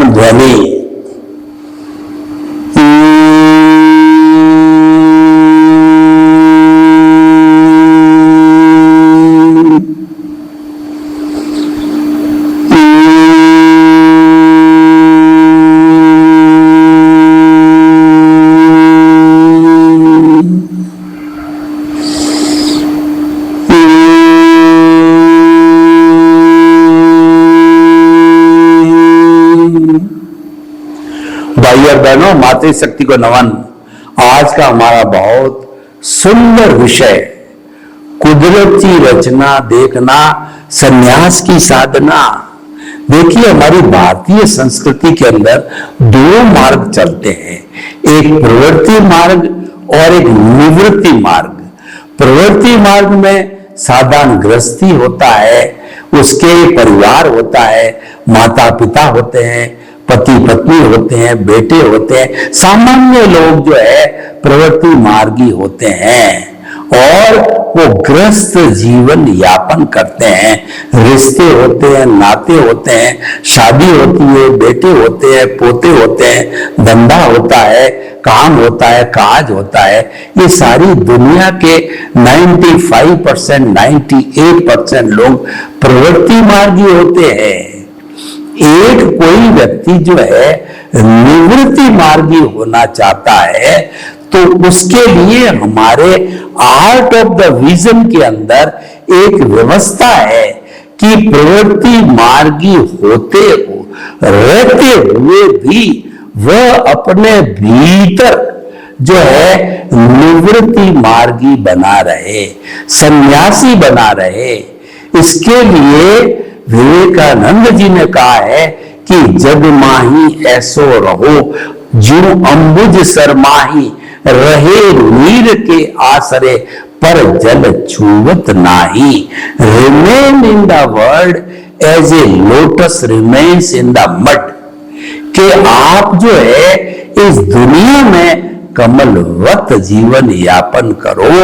पण ध्वनि बहनों, मातृशक्ति को नमन। आज का हमारा बहुत सुंदर विषय कुदरती रचना देखना, संन्यास की साधना। देखिए, हमारी भारतीय संस्कृति के अंदर दो मार्ग चलते हैं, एक प्रवृत्ति मार्ग और एक निवृत्ति मार्ग। प्रवृत्ति मार्ग में साधारण गृहस्थी होता है, उसके परिवार होता है, माता पिता होते हैं, पति पत्नी होते हैं, बेटे होते हैं, सामान्य लोग जो है प्रवृत्ति मार्गी होते हैं और वो गृहस्थ जीवन यापन करते हैं। रिश्ते होते हैं, नाते होते हैं, शादी होती है, बेटे होते हैं, पोते होते हैं, धंधा होता है, काम होता है, काज होता है। ये सारी दुनिया के 95%, 98% लोग प्रवृत्ति मार्गी होते हैं। एक कोई व्यक्ति जो है निवृत्ति मार्गी होना चाहता है तो उसके लिए हमारे आर्ट ऑफ द विजन के अंदर एक व्यवस्था है कि प्रवृत्ति मार्गी रहते हुए भी वह अपने भीतर जो है निवृत्ति मार्गी बना रहे, सन्यासी बना रहे। इसके लिए विवेकानंद जी ने कहा है कि जग माही ऐसो रहो जो अंबुज सरमाही, रहे नीर के आसरे पर जल छुवत नाही। Remain in the world as a lotus remains in the mud. कि आप जो है इस दुनिया में कमलवत जीवन यापन करो,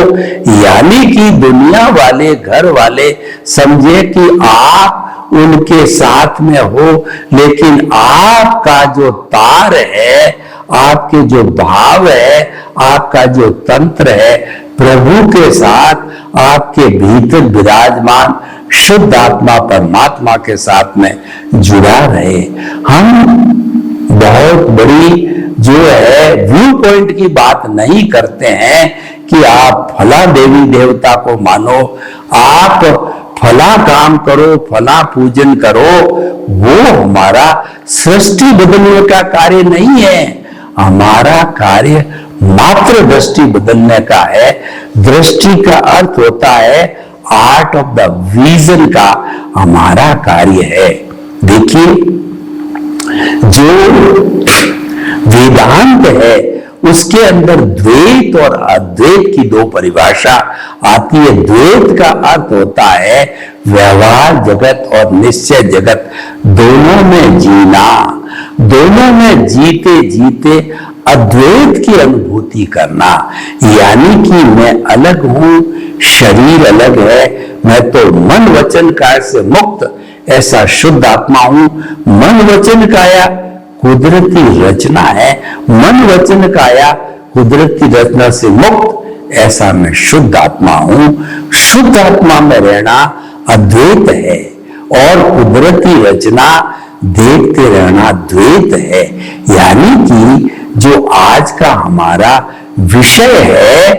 यानी कि दुनिया वाले, घर वाले समझे कि आप उनके साथ में हो, लेकिन आपका जो तार है, आपके जो भाव है, आपका जो तंत्र है, प्रभु के साथ आपके भीतर विराजमान शुद्ध आत्मा परमात्मा के साथ में जुड़ा रहे। हम बहुत बड़ी जो है व्यू पॉइंट की बात नहीं करते हैं कि आप फला देवी देवता को मानो, आप फला काम करो, फला पूजन करो। वो हमारा सृष्टि बदलने का कार्य नहीं है, हमारा कार्य मात्र दृष्टि बदलने का है। दृष्टि का अर्थ होता है आर्ट ऑफ द विजन का हमारा कार्य है। देखिए, जो वेदांत है उसके अंदर द्वैत और अद्वैत की दो परिभाषा आती है। द्वैत का अर्थ होता है व्यवहार जगत और निश्चय जगत दोनों में जीना, दोनों में जीते जीते अद्वैत की अनुभूति करना। यानी कि मैं अलग हूं, शरीर अलग है, मैं तो मन वचन काया से मुक्त ऐसा शुद्ध आत्मा हूं। मन वचन काया कुदरती रचना है, मन वचन काया कुदरती रचना से मुक्त ऐसा मैं शुद्ध आत्मा हूं। शुद्ध आत्मा में रहना अद्वैत है और कुदरती रचना देखते रहना द्वैत है। यानी कि जो आज का हमारा विषय है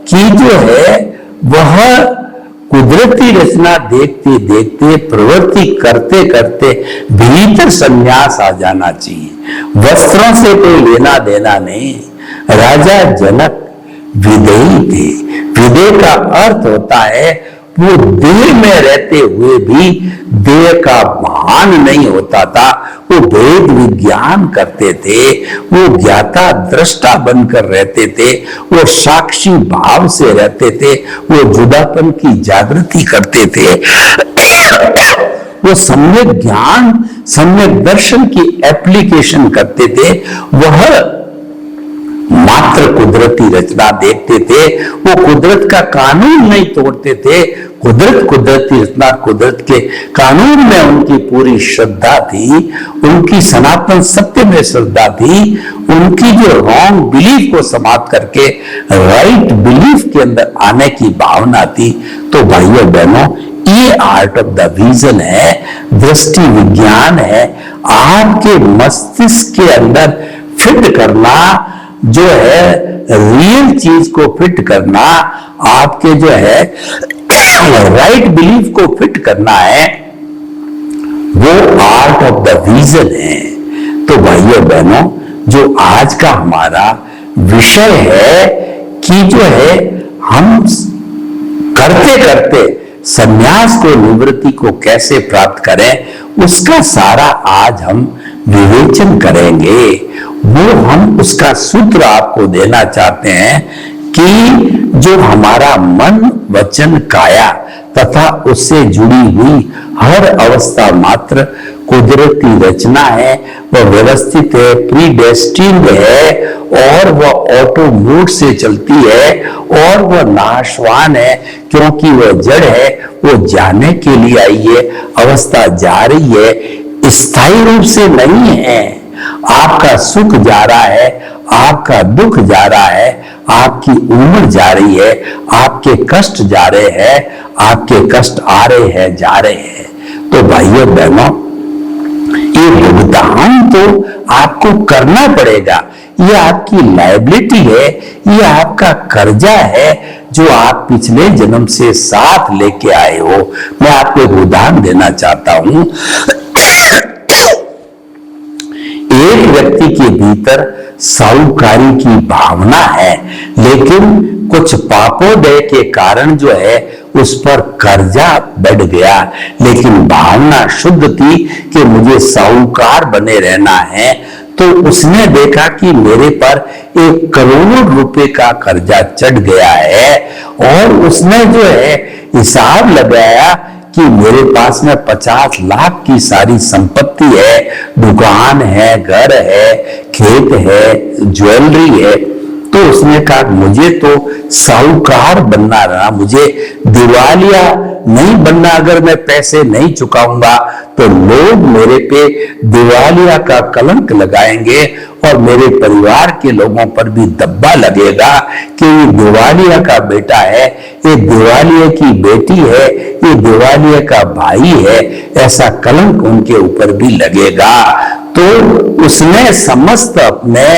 कि जो है वह कुदरती रचना देखते देखते, प्रवृत्ति करते करते भीतर संन्यास आ जाना चाहिए। वस्त्रों से कोई लेना देना नहीं। राजा जनक विदेही थे। विदेह का अर्थ होता है वो देह में रहते हुए भी देह का भान नहीं होता था, वो वेद विज्ञान करते थे, वो ज्ञाता दृष्टा बनकर रहते थे, वो साक्षी भाव से रहते थे, वो जुदापन की जागृति करते थे, वो सम्यक ज्ञान, सम्यक दर्शन की एप्लीकेशन करते थे। वह मात्र कुदरती रचना देखते थे, वो कुदरत का कानून नहीं तोड़ते थे, कुदरती इतना कुदरत के कानून में उनकी पूरी श्रद्धा थी, उनकी सनातन सत्य में श्रद्धा थी, उनकी जो रॉन्ग बिलीफ को समाप्त करके राइट बिलीफ के अंदर आने की भावना थी। तो भाइयों बहनों, ये आर्ट ऑफ द विजन है, दृष्टि विज्ञान है, आपके मस्तिष्क के अंदर फिट करना, जो है रियल चीज को फिट करना, आपके जो है राइट बिलीफ को फिट करना है, वो आर्ट ऑफ द विजन है। तो भाइयों बहनों, जो आज का हमारा विषय है कि जो है हम करते करते संन्यास को, निवृत्ति को कैसे प्राप्त करें, उसका सारा आज हम विवेचन करेंगे। वो हम उसका सूत्र आपको देना चाहते हैं कि जो हमारा मन, वचन, काया तथा उससे जुड़ी हुई हर अवस्था मात्र कुदरती रचना है, वह व्यवस्थित है, प्रीडेस्टिन्ड है, और वह ऑटो मोड से चलती है, और वह नाशवान है क्योंकि वह जड़ है, वो जाने के लिए आई है, अवस्था जा रही है, स्थायी रूप से नहीं है। आपका सुख जा रहा है, आपका दुख जा रहा है, आपकी उम्र जा रही है, आपके कष्ट जा रहे हैं, आपके कष्ट आ रहे हैं, जा रहे हैं। तो भाइयों बहनों, ये भुगतान तो आपको करना पड़ेगा। ये आपकी लायबिलिटी है, ये आपका कर्जा है जो आप पिछले जन्म से साथ लेके आए हो। मैं आपको एक उदाहरण देना चाहता हूं। एक व्यक्ति के भीतर साहूकारी की भावना है, लेकिन कुछ पापोदय के कारण जो है उस पर कर्जा बढ़ गया, लेकिन भावना शुद्ध थी कि मुझे साहूकार बने रहना है। तो उसने देखा कि मेरे पर 1 करोड़ रुपए का कर्जा चढ़ गया है, और उसने जो है हिसाब लगाया कि मेरे पास में 50 लाख की सारी संपत्ति है, दुकान है, घर है, खेत है, ज्वेलरी है। तो उसने कहा मुझे तो साहूकार बनना रहा, मुझे दिवालिया नहीं बनना। अगर मैं पैसे नहीं चुकाऊंगा तो लोग मेरे पे दिवालिया का कलंक लगाएंगे, और मेरे परिवार के लोगों पर भी दब्बा लगेगा कि ये दिवालिया का बेटा है, ये दिवालिया की बेटी है, ये दिवालिया का भाई है, ऐसा कलंक उनके ऊपर भी लगेगा। तो उसने समस्त अपने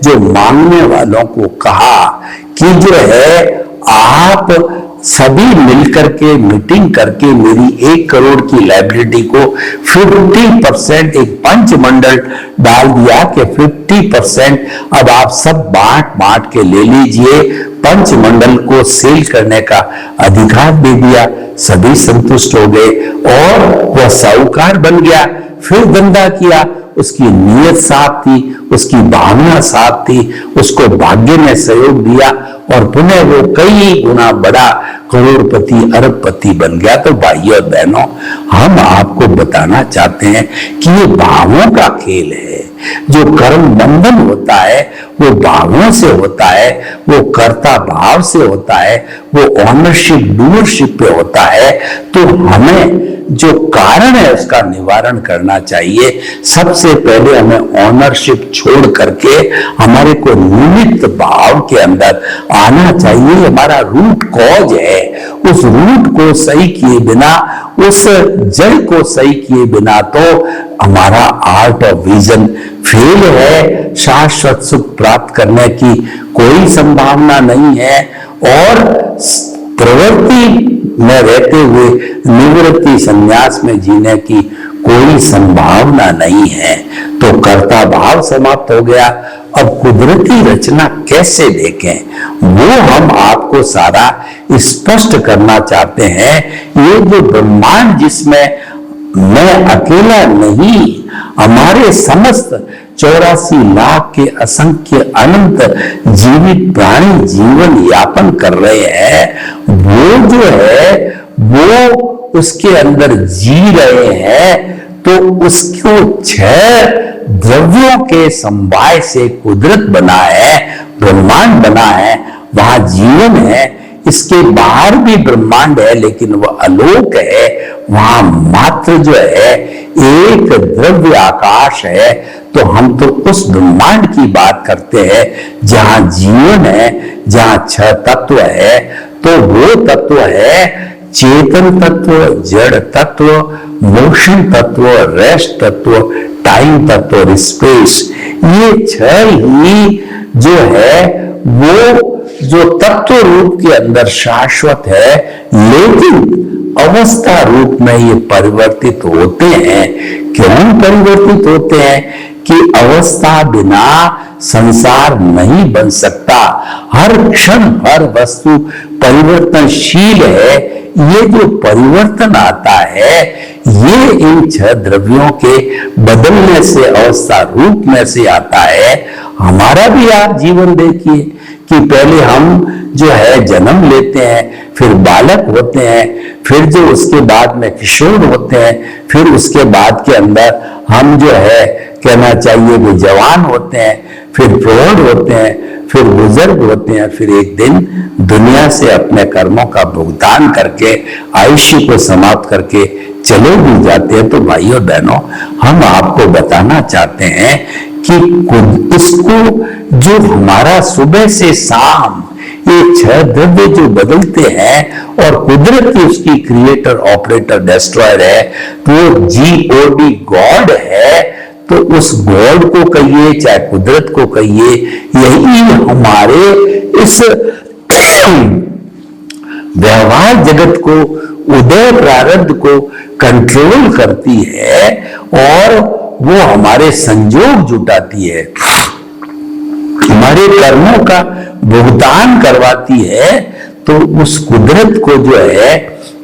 जो मांगने वालों को कहा कि जो है आप सभी मिलकर के मीटिंग करके मेरी 1 करोड़ की लायबिलिटी को 50% एक पंचमंडल डाल दिया कि 50% अब आप सब बांट के ले लीजिए। पंचमंडल को सेल करने का अधिकार दे दिया, सभी संतुष्ट हो गए और वह साहूकार बन गया। फिर धंधा किया, उसकी नीयत साफ थी, उसकी भावना साफ थी, उसको भाग्य ने सहयोग दिया और पुनः वो कई गुना बड़ा करोड़पति, अरबपति बन गया। तो भाइयों और बहनों, हम आपको बताना चाहते हैं कि ये भावों का खेल है। जो कर्म बंधन होता है वो भावों से होता है, वो कर्ता भाव से होता है, वो ऑनरशिप डूअरशिप पे होता है। तो हमें जो कारण है उसका निवारण करना चाहिए। सबसे पहले हमें ऑनरशिप छोड़ करके हमारे को निमित्त भाव के अंदर आना चाहिए। हमारा रूट कॉज है, उस रूट को सही किए बिना, उस जड़ को सही किए बिना तो हमारा आर्ट ऑफ विजन फेल है। शाश्वत सुख प्राप्त करने की कोई संभावना नहीं है और प्रवृत्ति में रहते हुए निवृत्ति संन्यास में जीने की कोई संभावना नहीं है। तो कर्ता भाव समाप्त हो गया। अब कुदरती रचना कैसे देखें वो हम आपको सारा स्पष्ट करना चाहते हैं। ये जो ब्रह्मांड जिसमें मैं अकेला नहीं, हमारे समस्त 84 लाख के असंख्य अनंत जीवित प्राणी जीवन यापन कर रहे हैं, वो जो है वो उसके अंदर जी रहे हैं। तो उसको 6 द्रव्यों के समवाय से कुदरत बना है, ब्रह्मांड बना है, वहां जीवन है। इसके बाहर भी ब्रह्मांड है लेकिन वह अलोक है, वहां मात्र जो है एक द्रव्य आकाश है। तो हम तो उस ब्रह्मांड की बात करते हैं जहां जीवन है, जहां छह तत्व है। तो वो तत्व है चेतन तत्व, जड़ तत्व, मोशन तत्व, रेस्ट तत्व, टाइम तत्व और स्पेस। ये छह ही जो है वो जो तत्व रूप के अंदर शाश्वत है, लेकिन अवस्था रूप में ये परिवर्तित होते हैं। क्यों परिवर्तित होते हैं? कि अवस्था बिना संसार नहीं बन सकता। हर क्षण हर वस्तु परिवर्तनशील है। ये जो परिवर्तन आता है ये इन छह द्रव्यों के बदलने से, अवस्था रूप में से आता है। हमारा भी आप जीवन देखिए कि पहले हम जो है जन्म लेते हैं, फिर बालक होते हैं, फिर जो उसके बाद में किशोर होते हैं, फिर उसके बाद के अंदर हम जो है कहना चाहिए वो जवान होते हैं, फिर प्रौढ़ होते हैं, फिर बुजुर्ग होते हैं, फिर एक दिन दुनिया से अपने कर्मों का भुगतान करके आयुष्य को समाप्त करके चले भी जाते हैं। तो भाइयों बहनों, हम आपको बताना चाहते हैं कि इसको जो हमारा सुबह से शाम ये छह द्रव्य जो बदलते हैं और कुदरत की उसकी क्रिएटर, ऑपरेटर, डिस्ट्रॉयर है, तो जीओडी गॉड है। तो उस गॉड को कहिए चाहे कुदरत को कहिए, यही हमारे इस व्यवहार जगत को, उदय प्रारब्ध को कंट्रोल करती है और वो हमारे संजोग जुटाती है, हमारे कर्मों का भुगतान करवाती है। तो उस कुदरत को जो है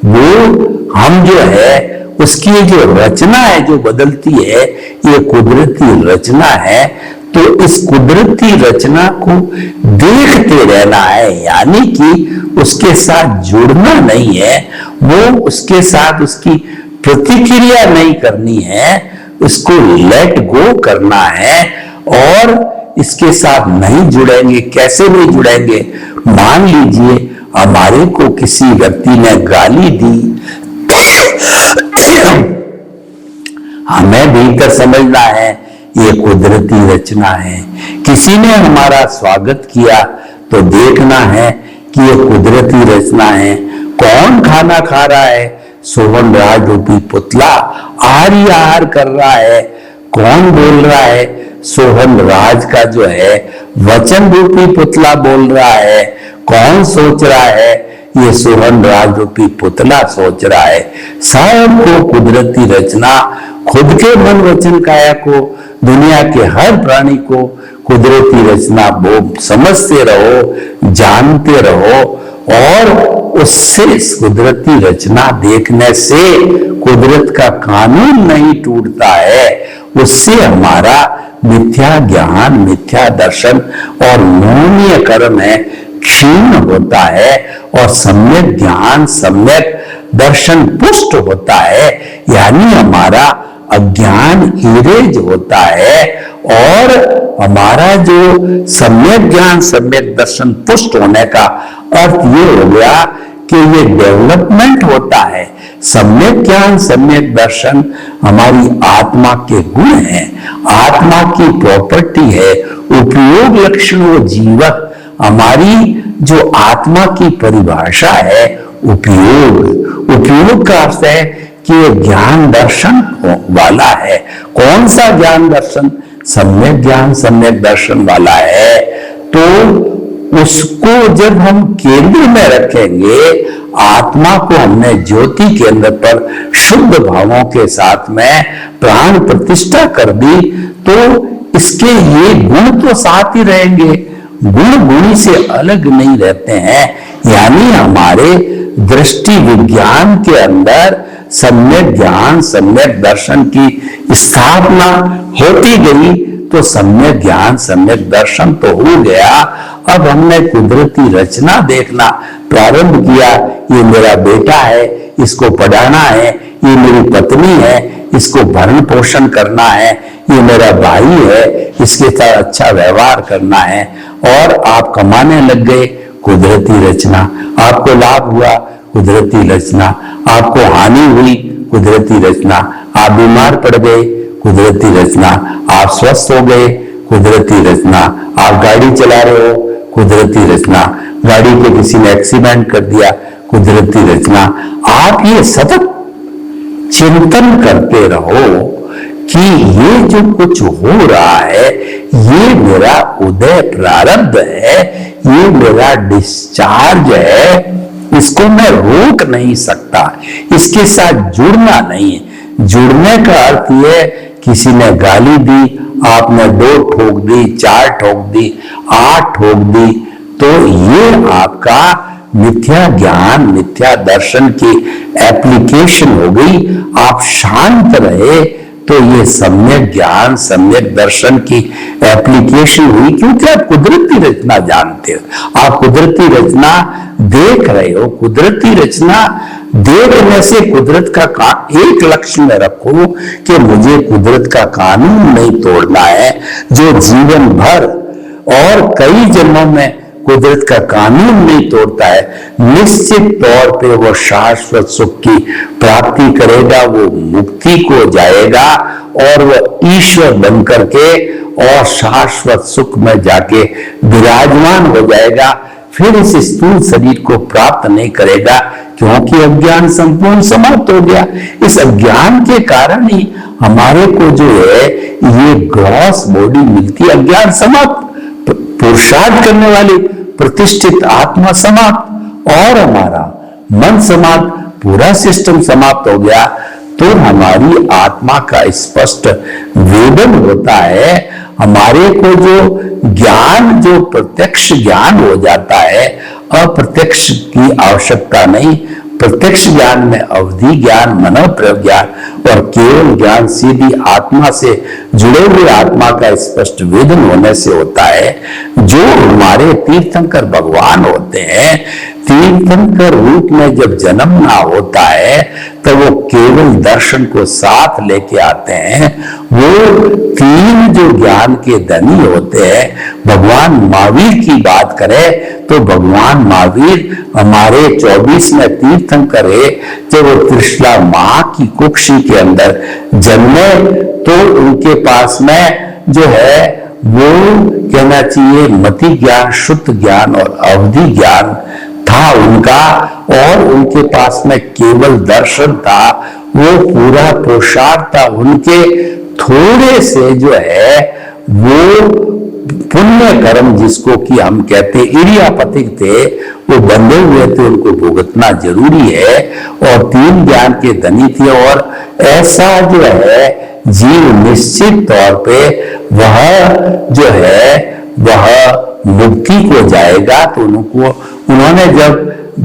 वो हम जो है उसकी जो रचना है जो बदलती है, ये कुदरती रचना है। तो इस कुदरती रचना को देखते रहना है, यानी कि उसके साथ जुड़ना नहीं है, वो उसके साथ उसकी प्रतिक्रिया नहीं करनी है, इसको लेट गो करना है। और इसके साथ नहीं जुड़ेंगे, कैसे नहीं जुड़ेंगे? मान लीजिए हमारे को किसी व्यक्ति ने गाली दी, हमें भीतर समझना है ये कुदरती रचना है। किसी ने हमारा स्वागत किया तो देखना है कि ये कुदरती रचना है। कौन खाना खा रहा है? सोहन राज रूपी पुतला आहार कर रहा है। कौन बोल रहा है? सोहन राज का जो है वचन रूपी पुतला बोल रहा है। कौन सोच रहा है? ये सोहन राज रूपी पुतला सोच रहा है। सबको कुदरती रचना, खुद के मन वचन काया को, दुनिया के हर प्राणी को कुदरती रचना वो समझते रहो, जानते रहो। और उससे कुदरती रचना देखने से कुदरत का कानून नहीं टूटता है, उससे हमारा मिथ्या ज्ञान, मिथ्या दर्शन और मौनीय कर्म है क्षीण होता है और सम्यक ज्ञान, सम्यक दर्शन पुष्ट होता है। यानी हमारा अज्ञान इरेज होता है और हमारा जो सम्यक ज्ञान, सम्यक दर्शन पुष्ट होने का अर्थ ये हो गया कि ये डेवलपमेंट होता है। सम्यक ज्ञान, सम्यक दर्शन हमारी आत्मा के गुण हैं, आत्मा की प्रॉपर्टी है, उपयोग लक्षण वो जीवक। हमारी जो आत्मा की परिभाषा है उपयोग, उपयोग का अर्थ है कि ये ज्ञान दर्शन वाला है। कौन सा ज्ञान दर्शन? सम्यक ज्ञान, सम्यक दर्शन वाला है। तो उसको जब हम केंद्र में रखेंगे, आत्मा को हमने ज्योति केंद्र पर शुद्ध भावों के साथ में प्राण प्रतिष्ठा कर दी, तो इसके ये गुण तो साथ ही रहेंगे, गुण गुणी से अलग नहीं रहते हैं। यानी हमारे दृष्टि विज्ञान के अंदर सम्यक ज्ञान, सम्यक दर्शन की स्थापना होती गई, तो सम्यक ज्ञान, सम्यक दर्शन तो हो गया। अब हमने कुदरती रचना देखना प्रारंभ किया। ये मेरा बेटा है, इसको पढ़ाना है, ये मेरी पत्नी है, इसको भरण पोषण करना है, ये मेरा भाई है, इसके साथ अच्छा व्यवहार करना है। और आप कमाने लग गए, कुदरती रचना। आपको लाभ हुआ, कुदरती रचना। आपको हानि हुई, कुदरती रचना। आप बीमार पड़ गए, कुदरती रचना। आप स्वस्थ हो गए, कुदरती रचना। आप गाड़ी चला रहे हो, कुदरती रचना। गाड़ी के किसी ने एक्सीडेंट कर दिया, कुदरती रचना। आप ये सतत चिंतन करते रहो कि ये जो कुछ हो रहा है ये मेरा उदय प्रारब्ध है, ये मेरा डिस्चार्ज है, इसको मैं रोक नहीं सकता, इसके साथ जुड़ना नहीं है। जुड़ने का अर्थ ये, किसी ने गाली दी, आपने 2 ठोक दी, 4 ठोक दी, 8 ठोक दी, तो ये आपका मिथ्या ज्ञान, मिथ्या दर्शन की एप्लीकेशन हो गई। आप शांत रहे तो ये सम्यक ज्ञान, सम्यक दर्शन की एप्लीकेशन हुई, क्योंकि आप कुदरती रचना जानते हो, आप कुदरती रचना देख रहे हो। कुदरती रचना देखने से कुदरत का एक लक्ष्य में रखो कि मुझे कुदरत का कानून नहीं तोड़ना है, जो जीवन भर और कई जन्मों में कुदरत का कानून नहीं तोड़ता है, निश्चित तौर पे वो शाश्वत सुख की प्राप्ति करेगा, वो मुक्ति को जाएगा और वो ईश्वर बन करके और शाश्वत सुख में जाके विराजमान हो जाएगा। फिर इस स्थूल शरीर को प्राप्त नहीं करेगा, क्योंकि अज्ञान संपूर्ण समाप्त हो गया। इस अज्ञान के कारण ही हमारे को जो है ये ग्रॉस बॉडी मिलती, अज्ञान समाप्त, पुरुषार्थ करने वाली प्रतिष्ठित आत्मा समाप्त और हमारा मन समाप्त, पूरा सिस्टम समाप्त हो गया, तो हमारी आत्मा का स्पष्ट वेदन होता है। हमारे को जो ज्ञान, जो प्रत्यक्ष ज्ञान हो जाता है, अप्रत्यक्ष की आवश्यकता नहीं। प्रत्यक्ष ज्ञान में अवधि ज्ञान, मनोप्रज्ञान और केवल ज्ञान सीधी आत्मा से जुड़े हुए आत्मा का स्पष्ट वेदन होने से होता है। जो हमारे तीर्थंकर भगवान होते हैं, तीर्थंकर रूप में जब जन्मना होता है तो वो केवल दर्शन को साथ लेके आते हैं। वो 3 जो ज्ञान के धनी होते हैं, भगवान महावीर की बात करें तो भगवान महावीर हमारे 24वें तीर्थंकर है। जब वो त्रिशला माँ की कुक्षी के अंदर जन्मे तो उनके पास में जो है वो कहना चाहिए मति ज्ञान, शुद्ध ज्ञान और अवधि ज्ञान था उनका, और उनके पास में केवल दर्शन था। वो पूरा पुरुषार्थ था उनके। थोड़े से जो है वो पुण्य कर्म, जिसको कि हम कहते इरियापतिक थे, वो बंधे हुए थे, उनको भुगतना जरूरी है। और 3 ज्ञान के धनी थे, और ऐसा जो है जीव निश्चित तौर पे वह जो है वह मुक्ति को जाएगा। तो उन्होंने जब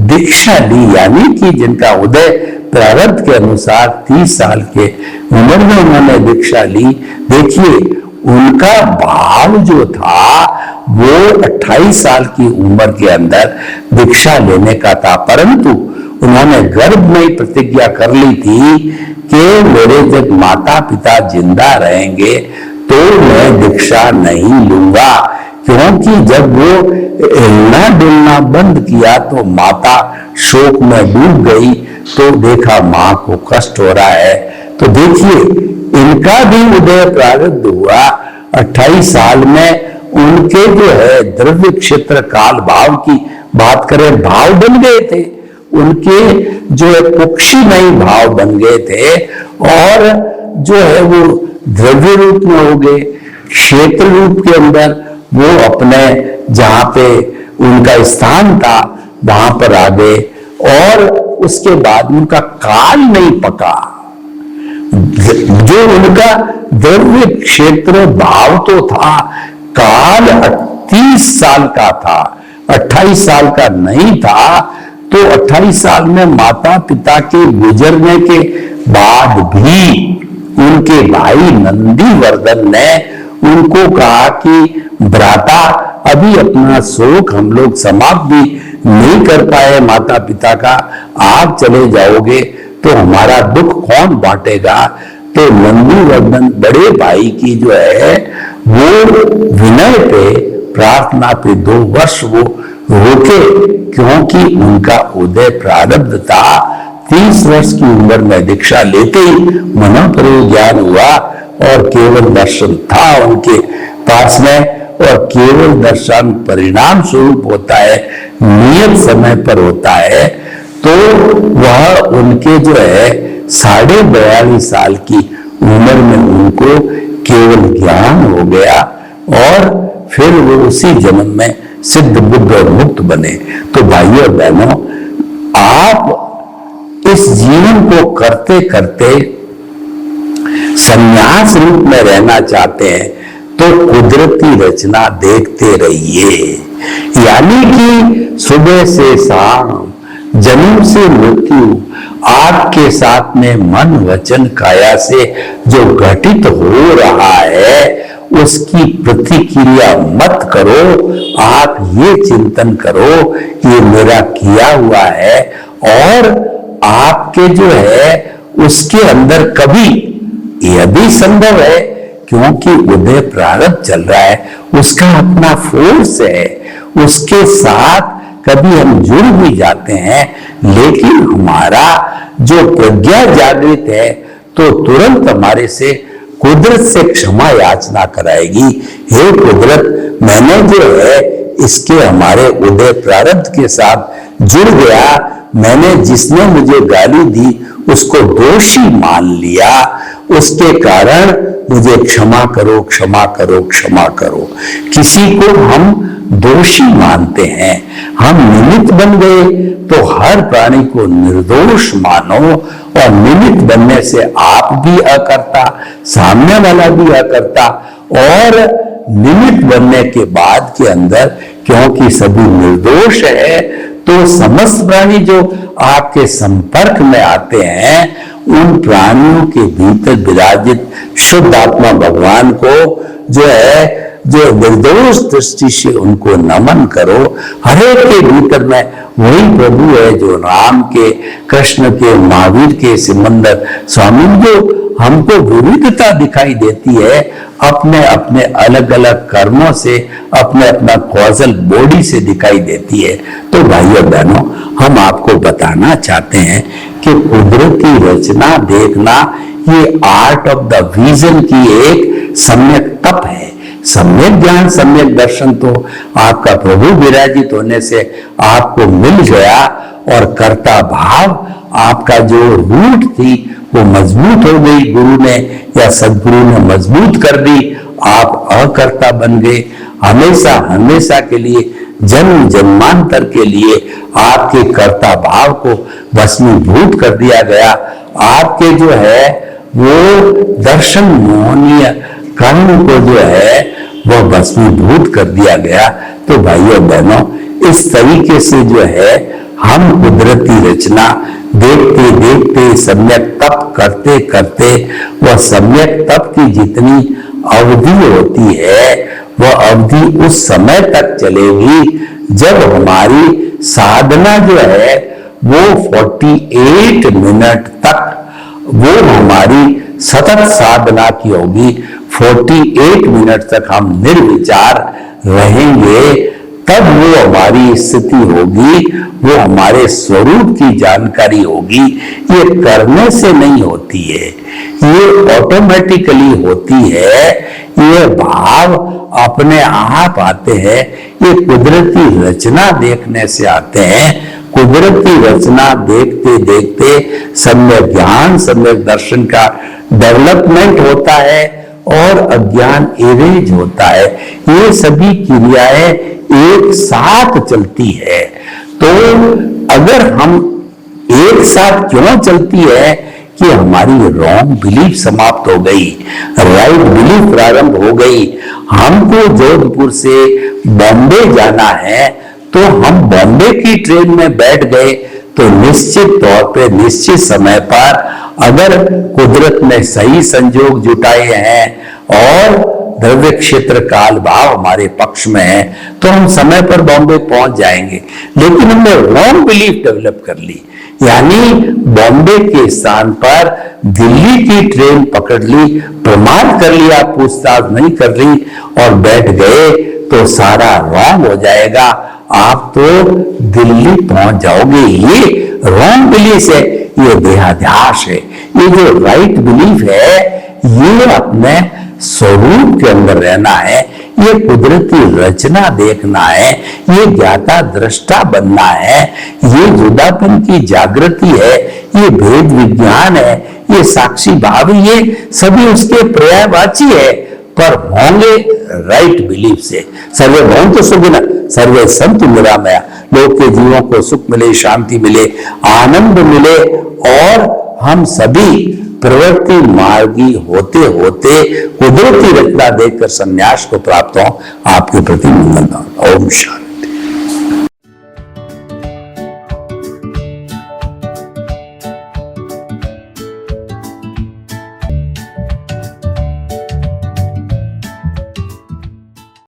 दीक्षा ली, यानी कि जिनका उदय प्रारब्ध के अनुसार 30 साल के उम्र में उन्होंने दीक्षा ली, देखिए उनका भाव जो था वो 28 साल की उम्र के अंदर दीक्षा लेने का था, परंतु उन्होंने गर्भ में ही प्रतिज्ञा कर ली थी कि मेरे जब माता पिता जिंदा रहेंगे तो मैं दीक्षा नहीं लूंगा। क्योंकि जब वो हिलना डुलना बंद किया तो माता शोक में डूब गई, तो देखा मां को कष्ट हो रहा है। तो देखिए इनका भी उदय प्रारब्ध हुआ 28 साल में। उनके जो है द्रव्य क्षेत्र काल भाव की बात करें, भाव बन गए थे उनके, जो है कुक्षीमयी भाव बन गए थे, और जो है वो द्रव्य रूप में हो गए। क्षेत्र रूप के अंदर वो अपने जहां पे उनका स्थान था वहां पर आ गए, और उसके बाद उनका काल नहीं पका। जो उनका द्रव्य क्षेत्र भाव तो था, काल 30 साल का था, 28 साल का नहीं था। तो 28 साल में माता पिता के गुजरने के बाद भी उनके भाई नंदीवर्धन ने उनको कहा कि भ्राता अभी अपना शोक हम लोग समाप्त भी नहीं कर पाए माता पिता का, आप चले जाओगे तो हमारा दुख कौन बांटेगा। तो नंदीवर्धन बड़े भाई की जो है वो विनय पे, प्रार्थना पे 2 वर्ष वो रोके, क्योंकि उनका उदय प्रारब्ध था। 30 वर्ष की उम्र में दीक्षा लेते ही मनोपरि ज्ञान हुआ और केवल दर्शन था उनके पास में, और केवल दर्शन परिणाम स्वरूप होता है, नियत समय पर होता है। तो वह उनके जो है 42.5 साल की उम्र में उनको केवल ज्ञान हो गया और फिर वो उसी जन्म में सिद्ध बुद्ध और मुक्त बने। तो भाइयों और बहनों, आप इस जीवन को करते करते संन्यास रूप में रहना चाहते हैं तो कुदरती रचना देखते रहिए। यानी कि सुबह से शाम, जन्म से मृत्यु, आपके साथ में मन वचन काया से जो घटित हो रहा है उसकी प्रतिक्रिया मत करो। आप ये चिंतन करो ये मेरा किया हुआ है, और आपके जो है उसके अंदर कभी यह भी संभव है, क्योंकि उदय प्रारब्ध चल रहा है, उसका अपना फोर्स है, उसके साथ कभी हम जुड़ भी जाते हैं। लेकिन हमारा जो प्रज्ञा जागृत है तो तुरंत हमारे से कुदरत से क्षमा याचना कराएगी। हे कुदरत, मैंने जो है इसके हमारे उदय प्रारब्ध के साथ जुड़ गया, मैंने जिसने मुझे गाली दी उसको दोषी मान लिया, उसके कारण मुझे क्षमा करो, क्षमा करो, क्षमा करो। किसी को हम दोषी मानते हैं, हम निमित्त बन गए, तो हर प्राणी को निर्दोष मानो, और निमित्त बनने से आप भी अकर्ता, सामने वाला भी अकर्ता, और निमित्त बनने के बाद के अंदर क्योंकि सभी निर्दोष है तो समस्त प्राणी जो आपके संपर्क में आते हैं उन प्राणियों के भीतर विराजित शुद्ध आत्मा भगवान को जो है, जो निर्दोष दृष्टि से उनको नमन करो। हरेक के भीतर में वही प्रभु है जो राम के, कृष्ण के, महावीर के, सिमंदर स्वामी जो हमको विविधता दिखाई देती है अपने अपने अलग अलग कर्मों से, अपने अपना कॉजल बॉडी से दिखाई देती है। तो भाइयों बहनों, हम आपको बताना चाहते हैं कि कुदरती रचना देखना ये आर्ट ऑफ द विजन की एक सम्यक तप है। सम्यक ज्ञान, सम्यक दर्शन तो आपका प्रभु विराजित होने से आपको मिल गया, और कर्ता भाव आपका जो रूट थी वो मजबूत हो गई, गुरु ने या सदगुरु ने मजबूत कर दी, आप अकर्ता बन गए। हमेशा हमेशा के लिए, जन्म जन्मांतर के लिए आपके कर्ता भाव को भस्मीभूत कर दिया गया। आपके जो है वो दर्शन मोहनीय कर्म को जो है वह भस्मीभूत कर दिया गया। तो भाइयों बहनों, इस तरीके से जो है हम कुदरती रचना देखते देखते, सम्यक तप करते करते, वह सम्यक तप की जितनी अवधि होती है वह अवधि उस समय तक चलेगी जब हमारी साधना जो है वो 48 मिनट तक वो हमारी सतत साधना की होगी। 48 मिनट तक हम निर्विचार रहेंगे, तब वो हमारी स्थिति होगी, वो हमारे स्वरूप की जानकारी होगी। ये करने से नहीं होती है, ये ऑटोमेटिकली होती है, ये भाव अपने आप आते हैं, ये कुदरती रचना देखने से आते हैं। कुदरती रचना देखते देखते सम्यक ज्ञान, सम्यक दर्शन का डेवलपमेंट होता है और अज्ञान इरेज होता है। ये सभी क्रियाएं एक साथ चलती है। तो अगर हम एक साथ क्यों चलती है कि हमारी रॉन्ग बिलीफ समाप्त हो गई, राइट बिलीफ प्रारंभ हो गई। हमको जोधपुर से बॉम्बे जाना है तो हम बॉम्बे की ट्रेन में बैठ गए तो निश्चित तौर पे, निश्चित समय पर अगर कुदरत ने सही संजोग जुटाए हैं और द्रव्य क्षेत्र काल भाव हमारे पक्ष में है तो हम समय पर बॉम्बे पहुंच जाएंगे। लेकिन हमने रॉन्ग बिलीफ डेवलप कर ली, यानी बॉम्बे के स्थान पर दिल्ली की ट्रेन पकड़ ली, प्रमाद कर लिया, पूछताछ नहीं कर ली और बैठ गए तो सारा रॉन्ग हो जाएगा। आप तो दिल्ली पहुंच जाओगे। ये रॉन्ग बिलीफ है, ये देहाध्यास है। ये जो राइट बिलीफ है, ये अपने स्वरूप के अंदर रहना है, ये कुदरती रचना देखना है, ये ज्ञाता दृष्टा बनना है, ये जुदापन की जागृति है, ये भेद विज्ञान है, ये साक्षी भाव, ये सभी उसके पर्यायवाची है, पर होंगे राइट बिलीफ से। सर्वे भवन्तु सुखिनः, सर्वे सन्तु निरामया। लोक के जीवों को सुख मिले, शांति मिले, आनंद मिले, और हम सभी प्रवृत्ति मार्गी होते होते कुदरती रचना देखकर संन्यास को प्राप्त हो। आपके प्रति मंगल। ओम शांति।